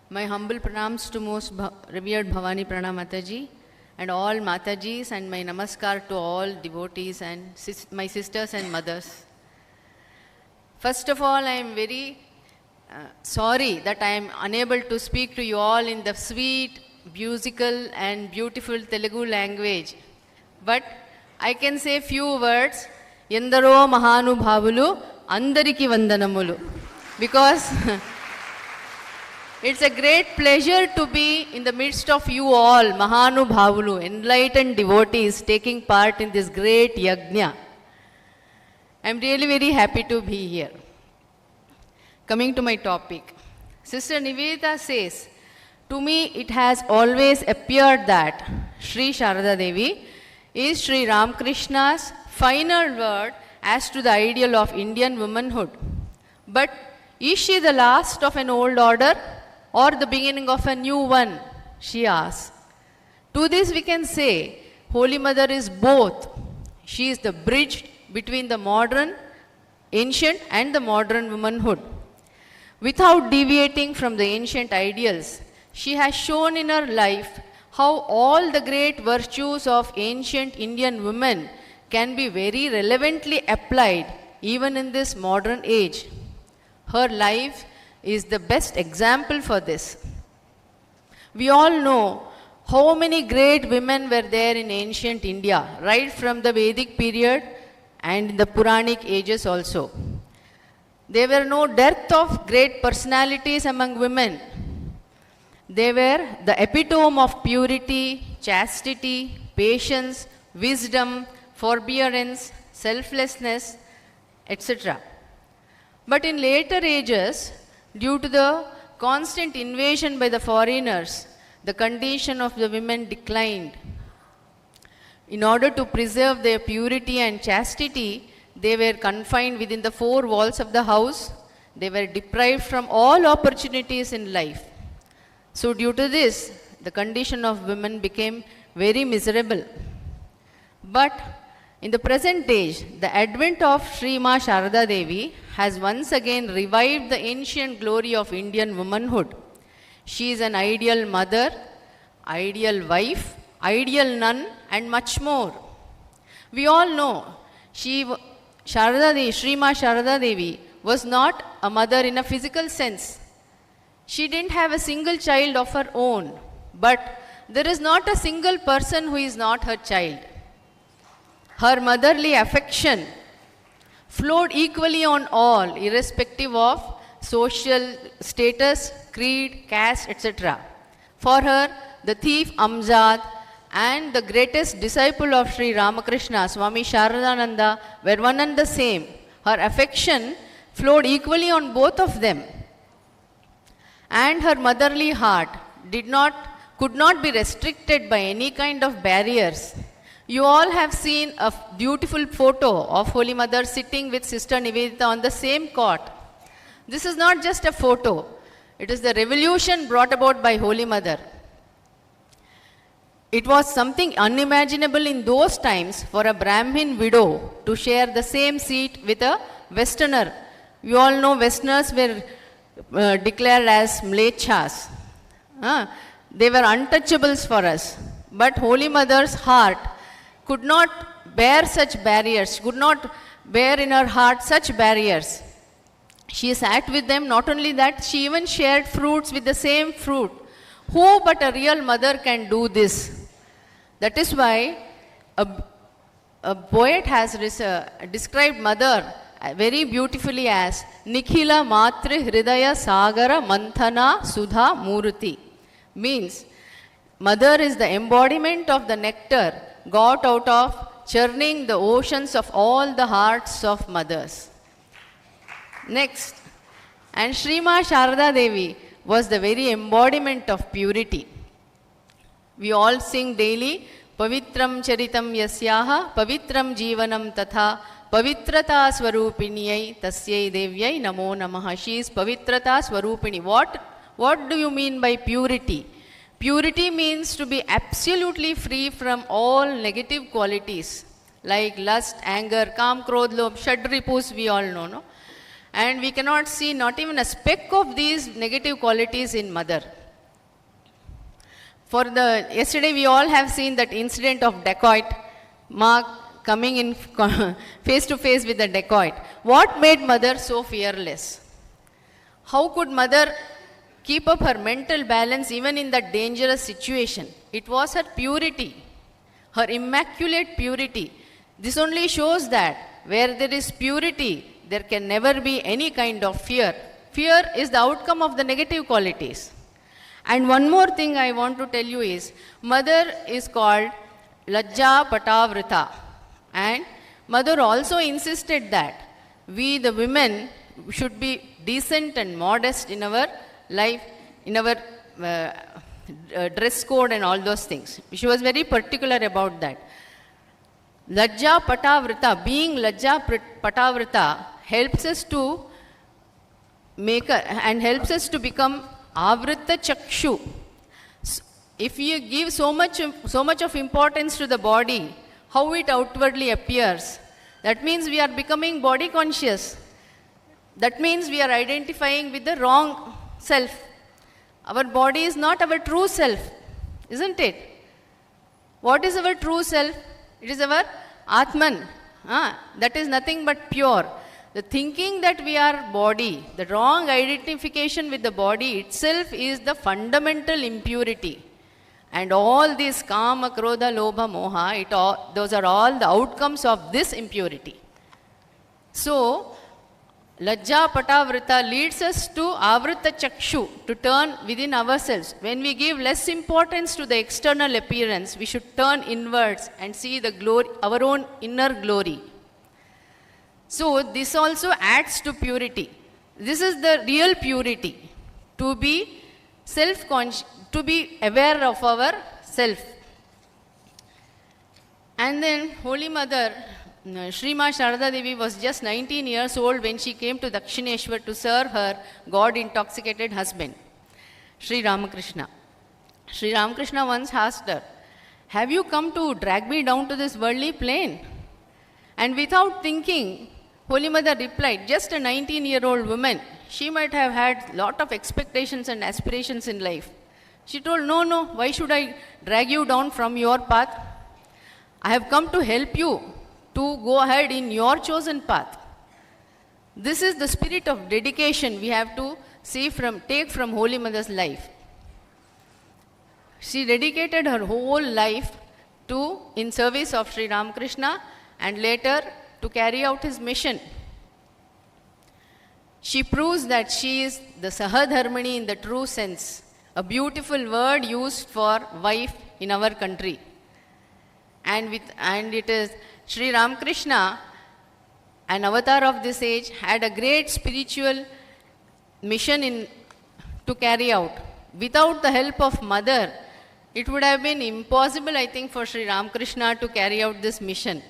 My humble pranams to most revered Bhavani Prana Mataji and all Matajis, and my namaskar to all devotees and my sisters and mothers. First of all, I am very sorry that I am unable to speak to you all in the sweet, musical and beautiful Telugu language. But I can say few words, Yendaro Mahanubhavulu, Andariki Vandanamulu. Because it's a great pleasure to be in the midst of you all, Mahanubhavulu, enlightened devotees taking part in this great yajna. I am really very happy to be here. Coming to my topic, Sister Nivedita says, to me it has always appeared that Sri Sharadhadevi is Sri Ramakrishna's final word as to the ideal of Indian womanhood. But is she the last of an old order or the beginning of a new one? She asks. To this we can say, Holy Mother is both. She is the bridge between the modern, ancient and the modern womanhood. Without deviating from the ancient ideals, she has shown in her life how all the great virtues of ancient Indian women can be very relevantly applied even in this modern age. Her life is the best example for this. We all know how many great women were there in ancient India, right from the Vedic period and the Puranic ages also. There were no dearth of great personalities among women. They were the epitome of purity, chastity, patience, wisdom, forbearance, selflessness, etc. But in later ages, due to the constant invasion by the foreigners, the condition of the women declined. In order to preserve their purity and chastity, they were confined within the four walls of the house. They were deprived from all opportunities in life. So due to this, the condition of women became very miserable. But in the present age, the advent of Sri Ma Sharadhadevi has once again revived the ancient glory of Indian womanhood. She is an ideal mother, ideal wife, ideal nun and much more. We all know Sri Ma Sharadhadevi was not a mother in a physical sense. She didn't have a single child of her own, but there is not a single person who is not her child. Her motherly affection flowed equally on all, irrespective of social status, creed, caste, etc. For her, the thief Amjad and the greatest disciple of Sri Ramakrishna, Swami Sharadananda, were one and the same. Her affection flowed equally on both of them. And her motherly heart could not be restricted by any kind of barriers. You all have seen a beautiful photo of Holy Mother sitting with Sister Nivedita on the same cot. This is not just a photo. It is the revolution brought about by Holy Mother. It was something unimaginable in those times for a Brahmin widow to share the same seat with a Westerner. You all know Westerners were declared as mlechas. They were untouchables for us. But Holy Mother's heart could not bear such barriers, could not bear in her heart such barriers. She sat with them. Not only that, she even shared fruits with the same fruit. Who but a real mother can do this? That is why a poet has described mother very beautifully as Nikhila Matri Hridaya Sagara Manthana Sudha Murti. Means, mother is the embodiment of the nectar got out of churning the oceans of all the hearts of mothers. Next, and Sri Ma Sharadhadevi was the very embodiment of purity. We all sing daily, Pavitram Charitam Yasyaha, Pavitram Jivanam Tatha, Pavitrata Swarupiniyai Tasyai Devyai Namo Namaha. She is Pavitrata Swarupini. What do you mean by purity? Purity means to be absolutely free from all negative qualities like lust, anger, kam, krodh, lobh, shadripus, we all know, no? And we cannot see not even a speck of these negative qualities in mother. Yesterday we all have seen that incident of dacoit, Mark coming in face to face with the dacoit. What made mother so fearless? How could mother keep up her mental balance even in that dangerous situation? It was her purity, her immaculate purity. This only shows that where there is purity, there can never be any kind of fear. Fear is the outcome of the negative qualities. And one more thing I want to tell you is, mother is called Lajja Patavrita. And mother also insisted that we, the women, should be decent and modest in our life, in our dress code and all those things. She was very particular about that. Lajja Patavrita, being Lajja Patavrita, helps us to helps us to become Avrita Chakshu. If you give so much of importance to the body, how it outwardly appears, that means we are becoming body conscious. That means we are identifying with the wrong self. Our body is not our true self, isn't it? What is our true self? It is our Atman. That is nothing but pure. The thinking that we are body, the wrong identification with the body itself is the fundamental impurity. And all these kama, krodha, lobha, moha, those are all the outcomes of this impurity. So, Lajja Patavrita leads us to Avrita Chakshu, to turn within ourselves. When we give less importance to the external appearance, we should turn inwards and see the glory, our own inner glory. So this also adds to purity. This is the real purity, to be self-conscious, to be aware of our self. And then Holy Mother, Srimati Sharadhadevi was just 19 years old when she came to Dakshineshwar to serve her God-intoxicated husband, Sri Ramakrishna. Sri Ramakrishna once asked her, "Have you come to drag me down to this worldly plane?" And without thinking, Holy Mother replied, just a 19-year-old woman, she might have had lot of expectations and aspirations in life. She told, no, why should I drag you down from your path? I have come to help you to go ahead in your chosen path. This is the spirit of dedication we have to take from Holy Mother's life. She dedicated her whole life in service of Sri Ramakrishna and later to carry out his mission. She proves that she is the Sahadharmini in the true sense, a beautiful word used for wife in our country. And it is Sri Ramakrishna, an avatar of this age, had a great spiritual mission to carry out. Without the help of mother, it would have been impossible, I think, for Sri Ramakrishna to carry out this mission.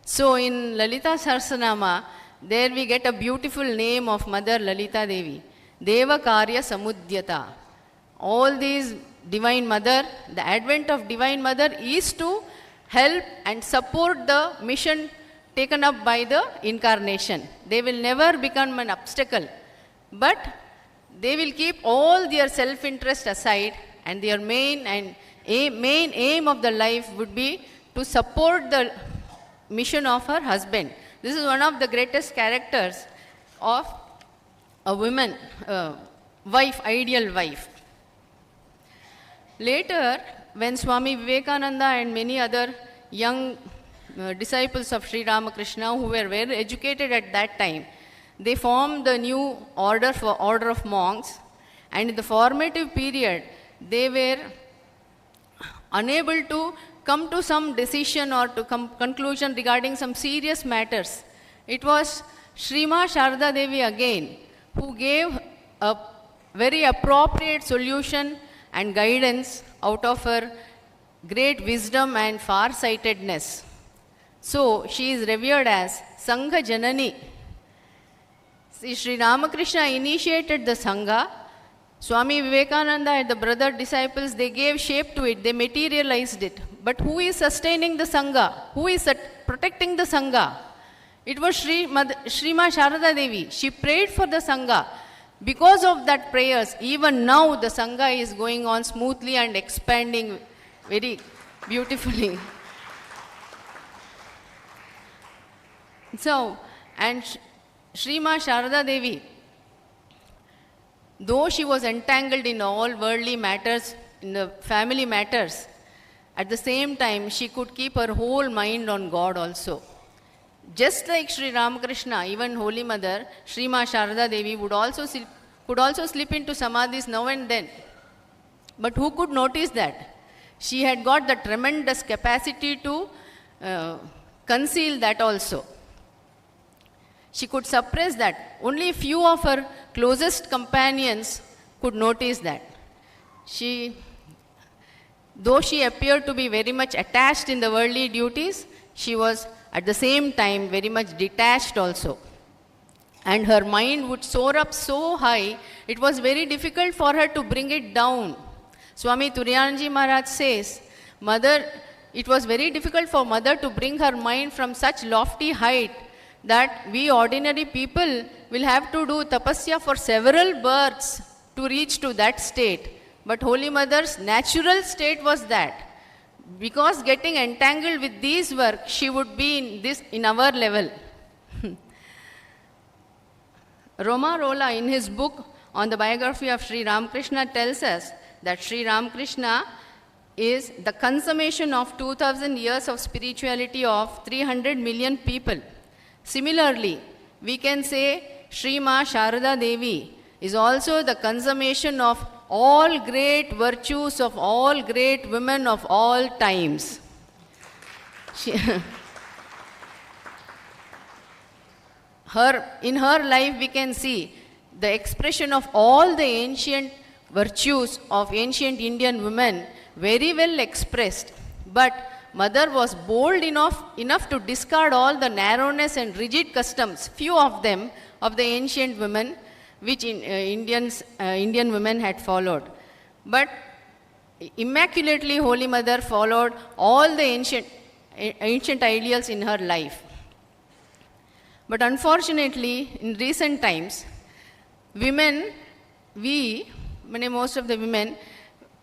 So in Lalita Sahasranama, there we get a beautiful name of Mother Lalita Devi, Deva Karya Samudyata. All these Divine Mother, the advent of Divine Mother is to help and support the mission taken up by the incarnation. They will never become an obstacle, but they will keep all their self-interest aside, and their main aim of the life would be to support the mission of her husband. This is one of the greatest characters of a woman, wife, ideal wife. Later, when Swami Vivekananda and many other young disciples of Sri Ramakrishna who were well educated at that time, they formed the new order of monks, and in the formative period, they were unable to come to some decision or to conclusion regarding some serious matters. It was Srimati Sharadhadevi again who gave a very appropriate solution and guidance out of her great wisdom and far-sightedness. So she is revered as Sangha Janani. See, Sri Ramakrishna initiated the Sangha. Swami Vivekananda and the brother disciples, they gave shape to it, they materialized it. But who is sustaining the Sangha? Who is protecting the Sangha? It was Sri Ma Sharadhadevi. She prayed for the Sangha. Because of that prayers, even now the Sangha is going on smoothly and expanding very beautifully. So, and Sri Ma Sharadhadevi, though she was entangled in all worldly matters, in the family matters, at the same time she could keep her whole mind on God also. Just like Sri Ramakrishna, even Holy Mother, Sri Ma Sharadhadevi could also slip into samadhis now and then. But who could notice that? She had got the tremendous capacity to conceal that also. She could suppress that. Only few of her closest companions could notice that. Though she appeared to be very much attached in the worldly duties, she was at the same time very much detached also. And her mind would soar up so high, it was very difficult for her to bring it down. Swami Turiyanji Maharaj says, it was very difficult for mother to bring her mind from such lofty height that we ordinary people will have to do tapasya for several births to reach to that state. But Holy Mother's natural state was that. Because getting entangled with these work, she would be in our level. Roma Rolla, in his book on the biography of Sri Ramakrishna, tells us that Sri Ramakrishna is the consummation of 2000 years of spirituality of 300 million people. Similarly, we can say Sri Ma Sharadhadevi is also the consummation of all great virtues of all great women of all times. In her life we can see the expression of all the ancient virtues of ancient Indian women very well expressed. But mother was bold enough to discard all the narrowness and rigid customs, few of them, of the ancient women, which Indian women had followed. But immaculately Holy Mother followed all the ancient ideals in her life. But unfortunately, in recent times, most of the women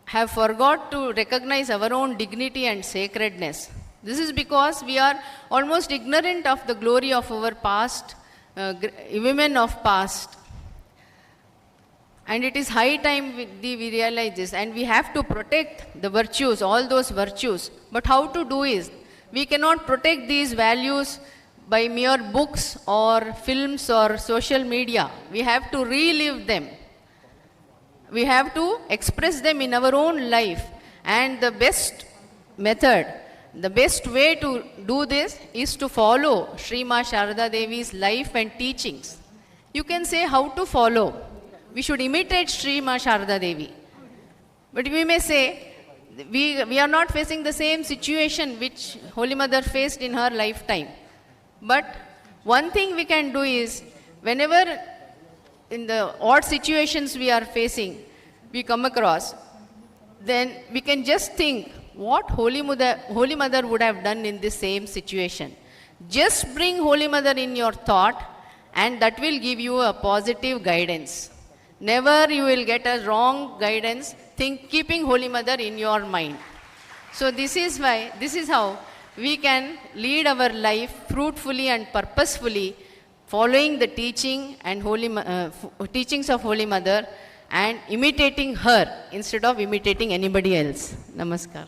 have forgot to recognize our own dignity and sacredness. This is because we are almost ignorant of the glory of our past, women of past. And it is high time we realize this, and we have to protect the virtues, all those virtues. But how to do is, we cannot protect these values by mere books or films or social media. We have to relive them. We have to express them in our own life. And the best method, the best way to do this is to follow Sri Ma Sharadhadevi's life and teachings. You can say how to follow. We should imitate Sri Ma Sharadhadevi. But we may say, we are not facing the same situation which Holy Mother faced in her lifetime. But one thing we can do is, whenever in the odd situations we are facing, we come across, then we can just think what Holy Mother would have done in this same situation. Just bring Holy Mother in your thought, and that will give you a positive guidance. Never you will get a wrong guidance keeping Holy Mother in your mind. So this is how we can lead our life fruitfully and purposefully, following the teachings of Holy Mother and imitating her instead of imitating anybody else. Namaskar.